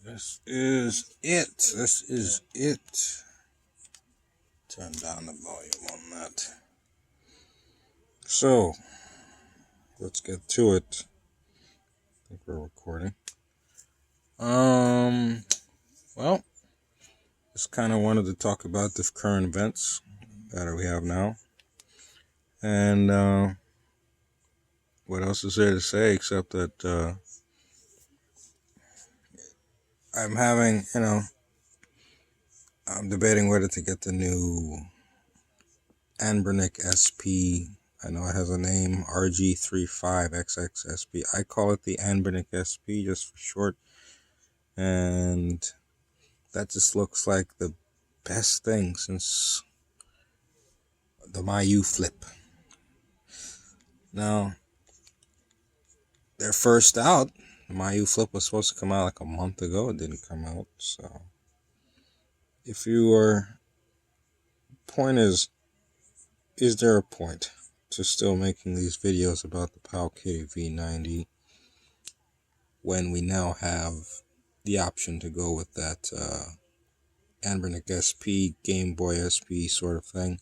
This is it. This is it. Turn down the volume on that. So, let's get to it. I think we're recording. Well, just kind of wanted to talk about the current events that we have now. And, what else is there to say except that, I'm having, I'm debating whether to get the new Anbernic SP. I know it has a name, RG35XXSP. I call it the Anbernic SP just for short. And that just looks like the best thing since the miyoo flip. Now, they're first out. The miyoo flip was supposed to come out like a month ago. It didn't come out. So, if you are, point is there a point to still making these videos about the Powkitty v90 when we now have the option to go with that Anbernic SP, Game Boy SP sort of thing?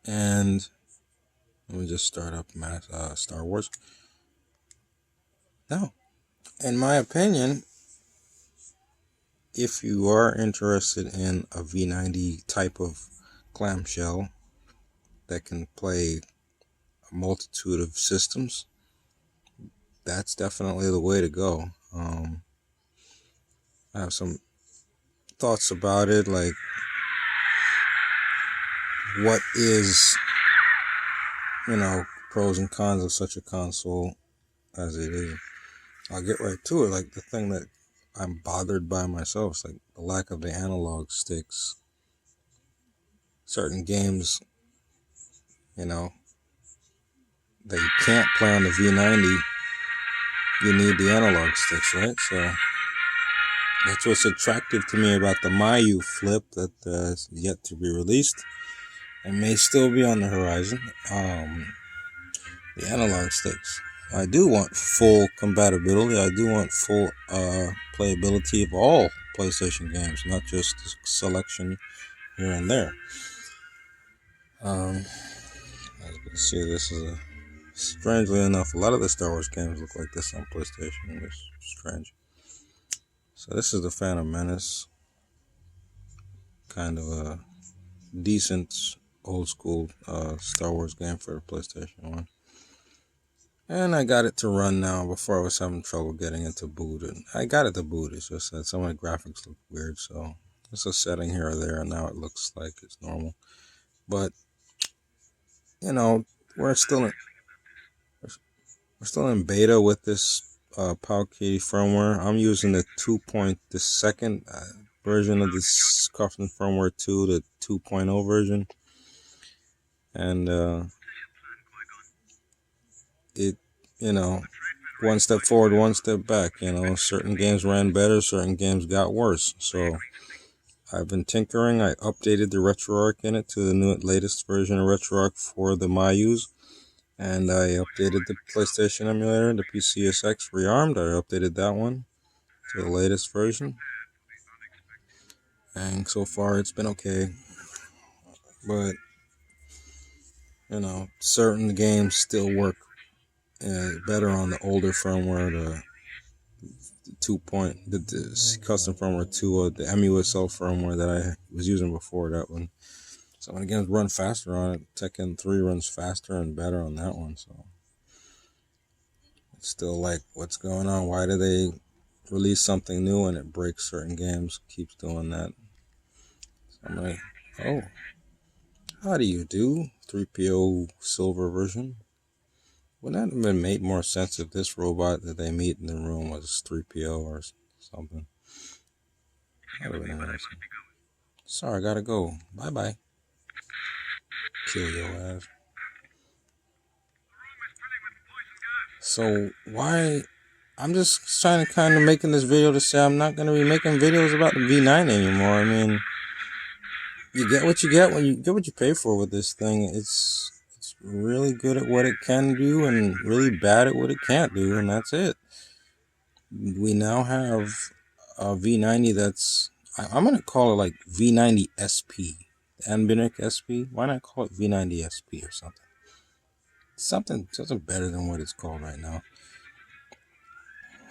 And let me just start up Star Wars. No, in my opinion, if you are interested in a v90 type of clamshell that can play a multitude of systems, that's definitely the way to go. I have some thoughts about it, like what is, pros and cons of such a console as it is. I'll get right to it. Like, the thing that I'm bothered by myself is like the lack of the analog sticks. Certain games, that you can't play on the v90, you need the analog sticks, right? So that's what's attractive to me about the miyoo flip that is yet to be released and may still be on the horizon. The analog sticks. I do want full compatibility. I do want full playability of all PlayStation games, not just a selection here and there. As you can see, this is strangely enough, a lot of the Star Wars games look like this on PlayStation. It's strange. So this is the Phantom Menace. Kind of a decent old school Star Wars game for the PlayStation 1. And I got it to run now. Before I was having trouble getting it to boot. And I got it to boot. It's just that some of the graphics look weird. So it's a setting here or there. And now it looks like it's normal. But, we're still in beta with this Powkitty firmware. I'm using the second version of this custom firmware 2, the 2.0 version. And it, one step forward, one step back. Certain games ran better, certain games got worse. So I've been tinkering. I updated the RetroArch in it to the latest version of RetroArch for the miyoo's. And I updated the PlayStation emulator, the PCSX Rearmed. I updated that one to the latest version. And so far it's been okay. But, certain games still work better on the older firmware, the custom firmware 2, or the MUSL firmware that I was using before that one. Some of the games run faster on it. Tekken 3 runs faster and better on that one. So it's still like, what's going on? Why do they release something new and it breaks certain games? Keeps doing that. So I'm like, oh, how do you do? 3PO silver version. Wouldn't that have been made more sense if this robot that they meet in the room was 3PO or something? That would have been interesting. Sorry, I gotta go. Bye-bye. Kill your ass. So why? I'm just trying to kind of making this video to say I'm not going to be making videos about the v90 anymore. I mean, you get what you get when you get what you pay for with this thing. It's really good at what it can do and really bad at what it can't do, and that's it. we now have a v90 that's, I'm going to call it like v90 SP. Anbernic SP. Why not call it v90 SP or something? Something better than what it's called right now.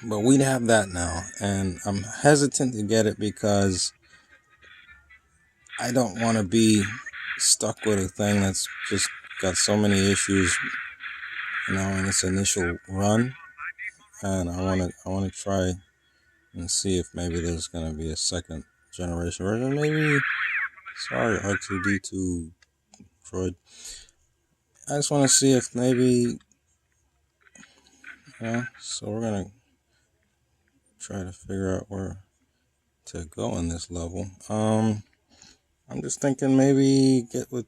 But we have that now, and I'm hesitant to get it because I don't want to be stuck with a thing that's just got so many issues, in its initial run. And I want to try and see if maybe there's going to be a second generation version. Maybe, sorry, R2D2 droid. I just want to see if maybe, so we're going to try to figure out where to go in this level. I'm just thinking maybe get with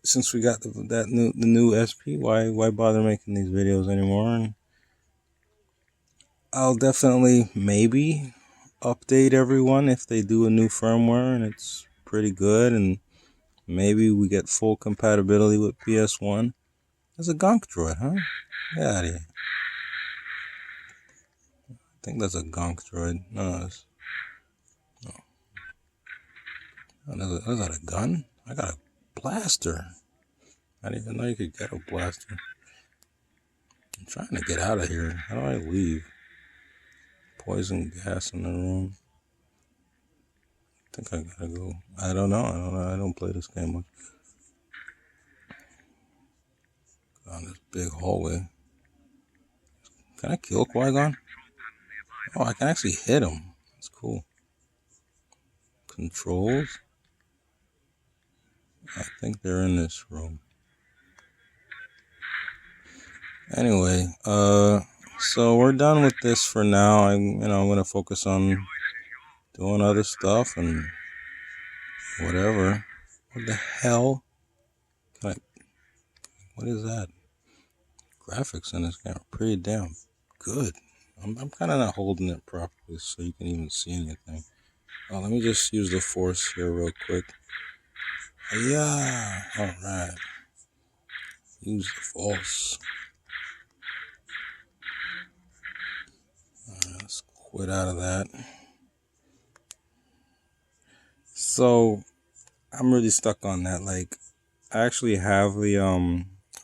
since we got the new SP, why bother making these videos anymore? And I'll definitely maybe update everyone if they do a new firmware and it's pretty good, and maybe we get full compatibility with PS1. There's a gonk droid, huh? Get out of here. I think that's a gonk droid. No. Is that a gun? I got a blaster. I didn't even know you could get a blaster. I'm trying to get out of here. How do I leave? Poison gas in the room. I think I gotta go. I don't know. I don't play this game much. On this big hallway. Can I kill Qui-Gon? Oh, I can actually hit him. That's cool. Controls. I think they're in this room. Anyway, so we're done with this for now. I'm gonna focus on doing other stuff and whatever. What the hell? What is that? Graphics in this game are pretty damn good. I'm kind of not holding it properly so you can even see anything. Oh, let me just use the force here real quick. Yeah, alright. Use the force. Let's quit out of that. So, I'm really stuck on that. Like, I actually have the,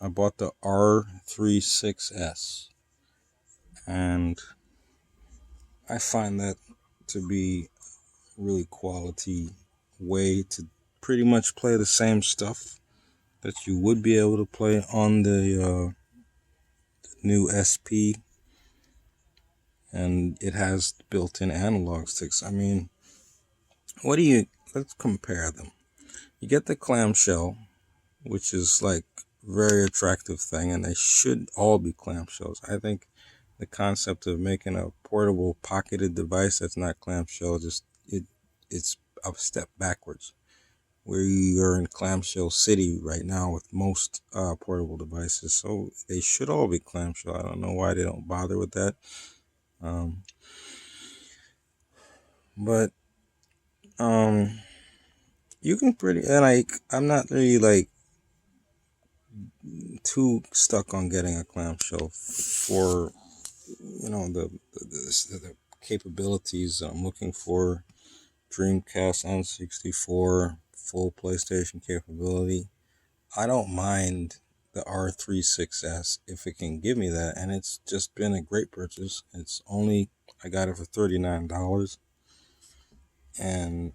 I bought the R36S. And I find that to be really quality way to pretty much play the same stuff that you would be able to play on the new SP, and it has built-in analog sticks. I mean, let's compare them. You get the clamshell, which is like very attractive thing, and they should all be clamshells. I think the concept of making a portable pocketed device that's not clamshell, it's a step backwards. We are in clamshell city right now with most portable devices, so they should all be clamshell. I don't know why they don't bother with that. But you can I'm not really like too stuck on getting a clamshell for the capabilities I'm looking for. Dreamcast N64 full PlayStation capability. I don't mind the R36S if it can give me that, and it's just been a great purchase. I got it for $39, and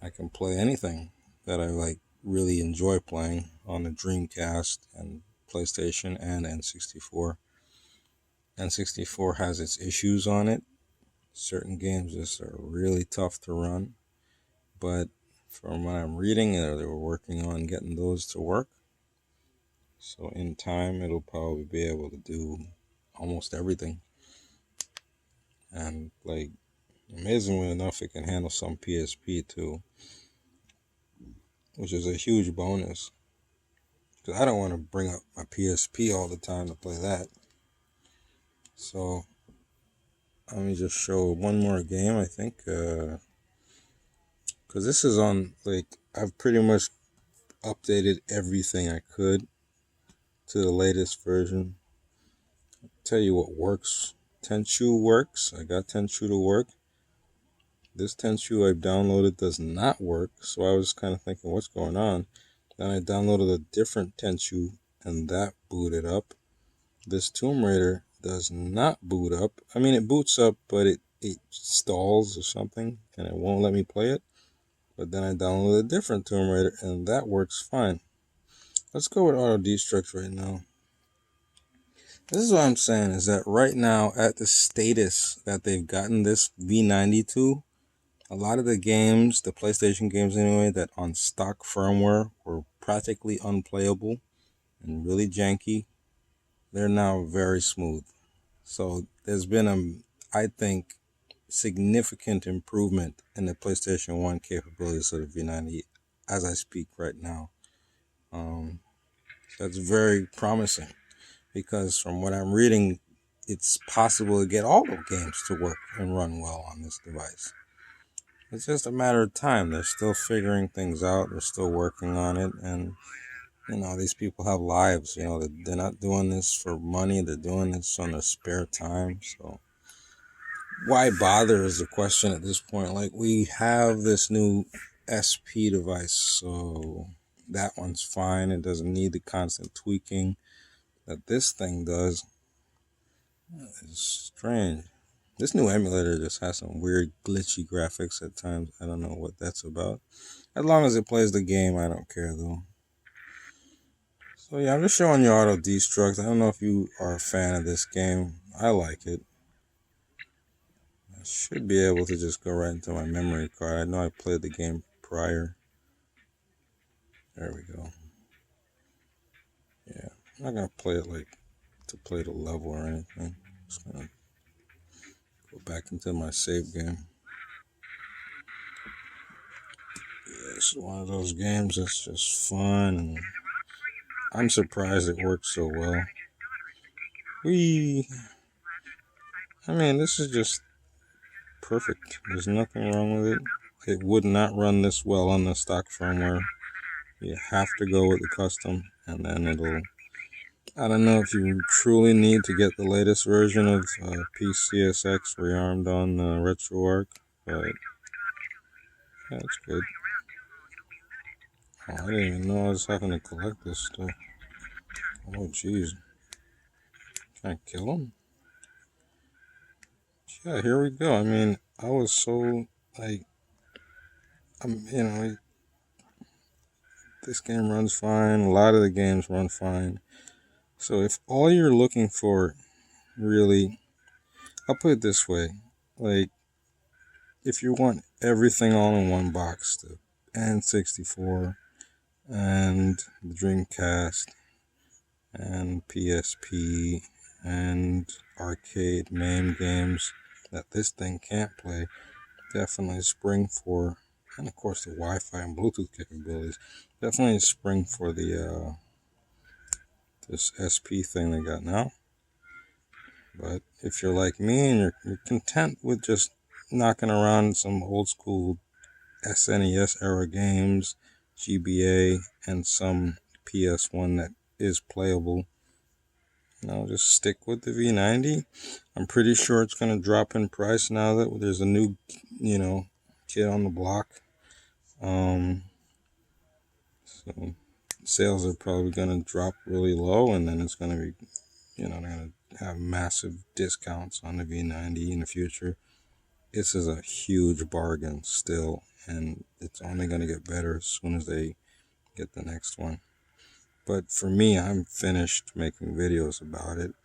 I can play anything that I like really enjoy playing on the Dreamcast and PlayStation and N64. N64 has its issues on it. Certain games just are really tough to run, but from what I'm reading, they were working on getting those to work. So in time, it'll probably be able to do almost everything. And like, amazingly enough, it can handle some PSP too, which is a huge bonus. Because I don't want to bring up my PSP all the time to play that. So let me just show one more game, I think. Because this is on, like, I've pretty much updated everything I could to the latest version. tell you what works. Tenshu works. I got Tenshu to work. This Tenshu I've downloaded does not work, so I was kind of thinking, what's going on? Then I downloaded a different Tenshu, and that booted up. This Tomb Raider does not boot up. I mean, it boots up, but it stalls or something, and it won't let me play it. But then I downloaded a different Tomb Raider, and that works fine. Let's go with auto destruct right now. This is what I'm saying, is that right now, at the status that they've gotten this v90 to, a lot of the games, the PlayStation games anyway, that on stock firmware were practically unplayable and really janky, they're now very smooth. So there's been I think, significant improvement in the PlayStation 1 capabilities of the v90 as I speak right now. That's very promising, because from what I'm reading, it's possible to get all the games to work and run well on this device. It's just a matter of time. They're still figuring things out. They're still working on it. And, these people have lives. They're not doing this for money. They're doing this on their spare time. So why bother is the question at this point. Like, we have this new SP device, so that one's fine. It doesn't need the constant tweaking that this thing does. It's strange. This new emulator just has some weird glitchy graphics at times. I don't know what that's about. As long as it plays the game, I don't care though. So yeah, I'm just showing you auto destruct. I don't know if you are a fan of this game. I like it. I should be able to just go right into my memory card. I know I played the game prior. There we go. Yeah, I'm not gonna play it like to play the level or anything. I'm just gonna go back into my save game. Yeah, it's one of those games that's just fun, and I'm surprised it works so well. I mean, this is just perfect. There's nothing wrong with it. It would not run this well on the stock firmware. You have to go with the custom, and then it'll... I don't know if you truly need to get the latest version of PCSX rearmed on RetroArch, but that's good. Oh, I didn't even know I was having to collect this stuff. Oh, jeez. Can I kill him? Yeah, here we go. I mean, I was so, like, this game runs fine. A lot of the games run fine. So if all you're looking for, really, I'll put it this way. Like, if you want everything all in one box, the N64 and the Dreamcast and PSP and arcade MAME games that this thing can't play, definitely spring for, and of course the Wi-Fi and Bluetooth capabilities, definitely spring for the this SP thing they got now. But if you're like me and you're content with just knocking around some old school SNES era games, GBA, and some PS1 that is playable, just stick with the v90. I'm pretty sure it's going to drop in price now that there's a new, kid on the block. So sales are probably going to drop really low, and then it's going to be, they're going to have massive discounts on the v90 in the future. This is a huge bargain still, and it's only going to get better as soon as they get the next one. But for me, I'm finished making videos about it,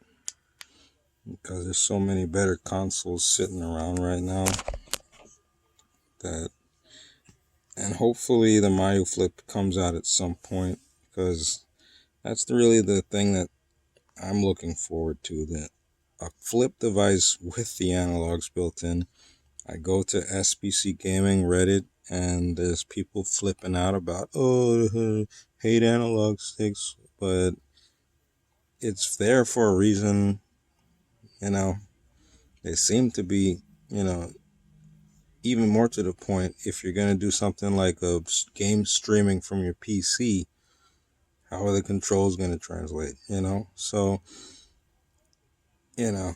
because there's so many better consoles sitting around right now and hopefully the miyoo flip comes out at some point, because that's really the thing that I'm looking forward to, that a flip device with the analogs built in. I go to SBC Gaming Reddit, and there's people flipping out about, hate analog sticks, but it's there for a reason. They seem to be, even more to the point, if you're going to do something like a game streaming from your PC, how are the controls going to translate, So you know,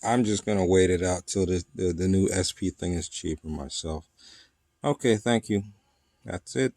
I'm just going to wait it out till the new SP thing is cheaper myself. Okay, thank you. That's it.